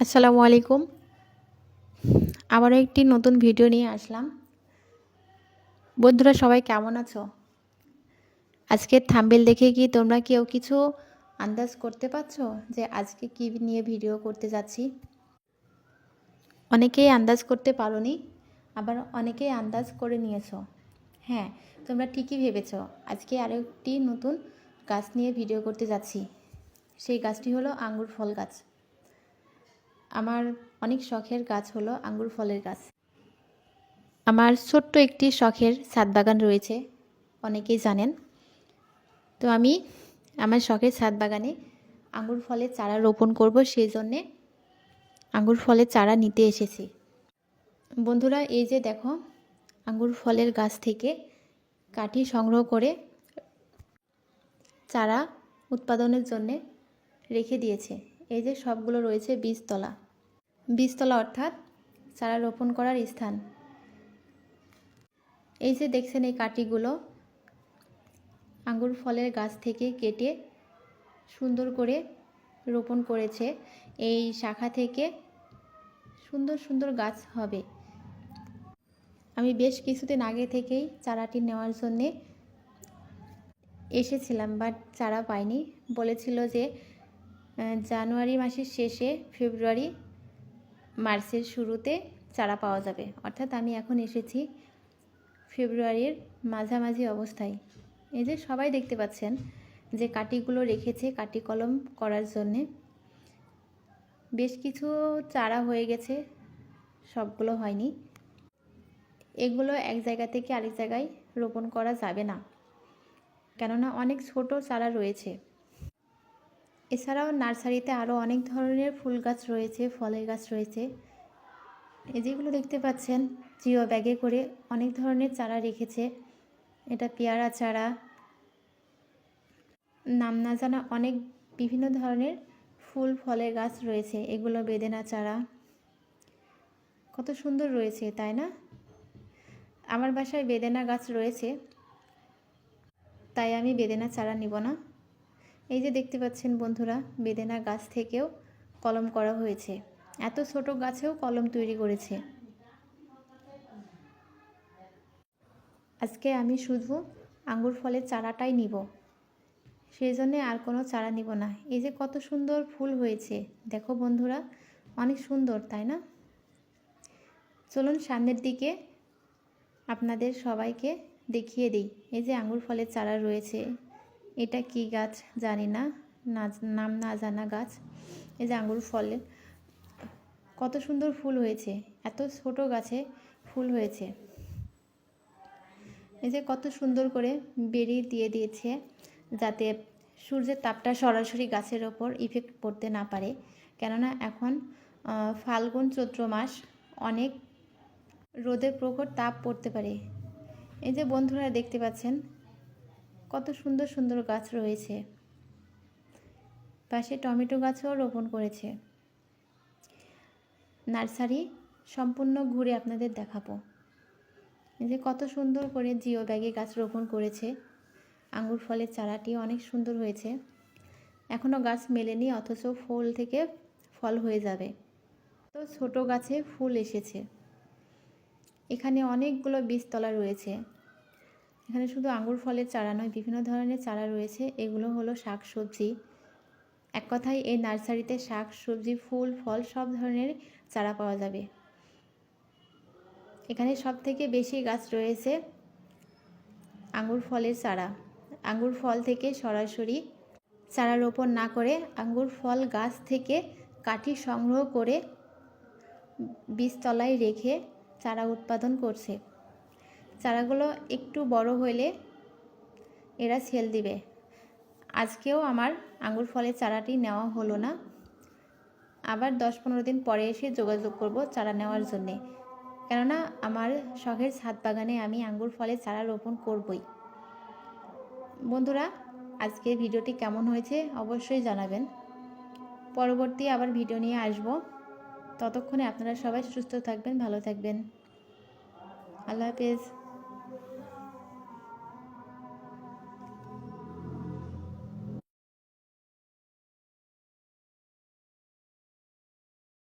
আসসালামু আলাইকুম। আবারও একটি নতুন ভিডিও নিয়ে আসলাম। বন্ধুরা সবাই কেমন আছো? আজকের থাম্বনেল দেখে কি তোমরা কেউ কিছু আন্দাজ করতে পারছো যে আজকে কি নিয়ে ভিডিও করতে যাচ্ছি? অনেকেই আন্দাজ করতে পারোনি, আবার অনেকেই আন্দাজ করে নিয়েছো। হ্যাঁ, তোমরা ঠিকই ভেবেছো। আজকে আরও একটি নতুন গাছ নিয়ে ভিডিও করতে যাচ্ছি। সেই গাছটি হলো আঙ্গুর ফল গাছ। আমার অনেক শখের গাছ হলো আঙ্গুর ফলের গাছ। আমার ছোট্ট একটি শখের ছাদ বাগান রয়েছে, অনেকেই জানেন। তো আমি আমার শখের ছাদ বাগানে আঙ্গুর ফলের চারা রোপণ করব, সেই জন্যে আঙ্গুর ফলের চারা নিতে এসেছি। বন্ধুরা এই যে দেখো, আঙ্গুর ফলের গাছ থেকে কাঠি সংগ্রহ করে চারা উৎপাদনের জন্যে রেখে দিয়েছে। এই যে সবগুলো রয়েছে বীজতলা। বীজতলা অর্থাৎ চারা রোপণ করার স্থান। এই যে দেখছেন এই কাঠিগুলো আঙ্গুর ফলের গাছ থেকে কেটে সুন্দর করে রোপণ করেছে। এই শাখা থেকে সুন্দর সুন্দর গাছ হবে। আমি বেশ কিছুদিন আগে থেকেই চারাটি নেওয়ার জন্যে এসেছিলাম, বাট চারা পাইনি। বলেছিল যে জানুয়ারি মাসের শেষে ফেব্রুয়ারি মার্চের শুরুতে চারা পাওয়া যাবে। অর্থাৎ আমি এখন এসেছি ফেব্রুয়ারির মাঝামাঝি অবস্থায়। এই যে সবাই দেখতে পাচ্ছেন যে কাঠিগুলো রেখেছে কাঠি কলম করার জন্যে। বেশ কিছু চারা হয়ে গেছে, সবগুলো হয়নি। এগুলো এক জায়গা থেকে আরেক জায়গায় রোপণ করা যাবে না, কেননা অনেক ছোট চারা রয়েছে। এছাড়াও নার্সারিতে আরও অনেক ধরনের ফুল গাছ রয়েছে, ফলের গাছ রয়েছে। এই যেগুলো দেখতে পাচ্ছেন জিও ব্যাগে করে অনেক ধরনের চারা রেখেছে। এটা পেয়ারা চারা, নাম না জানা অনেক বিভিন্ন ধরনের ফুল ফলের গাছ রয়েছে। এগুলো বেদেনা চারা, কত সুন্দর রয়েছে তাই না? আমার বাসায় বেদেনা গাছ রয়েছে, তাই আমি বেদেনা চারা নিব না। এই যে দেখতে পাচ্ছেন বন্ধুরা, বেদেনা গাছ থেকেও কলম করা হয়েছে। এত ছোট গাছেও কলম তৈরি করেছে। আজকে আমি শুধু আঙ্গুর ফলের চারাটাই নিব, সেই জন্যে আর কোনো চারা নিব না। এই যে কত সুন্দর ফুল হয়েছে দেখো বন্ধুরা, অনেক সুন্দর তাই না? চলুন সামনের দিকে আপনাদের সবাইকে দেখিয়ে দিই। এই যে আঙ্গুর ফলের চারা রয়েছে, এটা কি গাছ জানি না, নাম না জানা গাছ। এই যে আঙ্গুর ফলে কত সুন্দর ফুল হয়েছে, এত ছোট গাছে ফুল হয়েছে। এই যে কত সুন্দর করে বেরি দিয়ে দিয়েছে, যাতে সূর্যের তাপটা সরাসরি গাছের ওপর ইফেক্ট পড়তে না পারে, কেননা এখন ফাল্গুন চৈত্র মাস, অনেক রোদের প্রখর তাপ পড়তে পারে। এই যে বন্ধুরা দেখতে পাচ্ছেন কত সুন্দর সুন্দর গাছ রয়েছে। পাশে টমেটো গাছও রোপণ করেছে। নার্সারি সম্পূর্ণ ঘুরে আপনাদের দেখাবো। এই যে কত সুন্দর করে জিও ব্যাগে গাছ রোপণ করেছে। আঙ্গুর ফলের চারাটি অনেক সুন্দর হয়েছে। এখনও গাছ মেলেনি, অথচ ফুল থেকে ফল হয়ে যাবে। তো ছোট গাছে ফুল এসেছে। এখানে অনেকগুলো বীজতলা রয়েছে। এখানে শুধু আঙ্গুর ফলের চারা নয়, বিভিন্ন ধরনের চারা রয়েছে। এগুলো হলো শাক সবজি। এক কথায় এই নার্সারিতে শাক সবজি ফুল ফল সব ধরনের চারা পাওয়া যাবে। এখানে সব থেকে বেশি গাছ রয়েছে আঙ্গুর ফলের চারা। আঙ্গুর ফল থেকে সরাসরি চারা রোপণ না করে আঙ্গুর ফল গাছ থেকে কাঠি সংগ্রহ করে বীজতলায় রেখে চারা উৎপাদন করছে। চারাগুলো একটু বড় হলে এরা সেল দিবে। আজকেও আমার আঙ্গুর ফলের চারাটি নেওয়া হলো না, আবার 10-15 দিন পরে এসে যোগাযোগ করব চারা নেওয়ার জন্যে, কেননা আমার শখের ছাদ বাগানে আমি আঙ্গুর ফলের চারা রোপণ করবই। বন্ধুরা আজকের ভিডিওটি কেমন হয়েছে অবশ্যই জানাবেন। পরবর্তী আবার ভিডিও নিয়ে আসব। ততক্ষণে আপনারা সবাই সুস্থ থাকবেন, ভালো থাকবেন। আল্লাহ হাফেজ।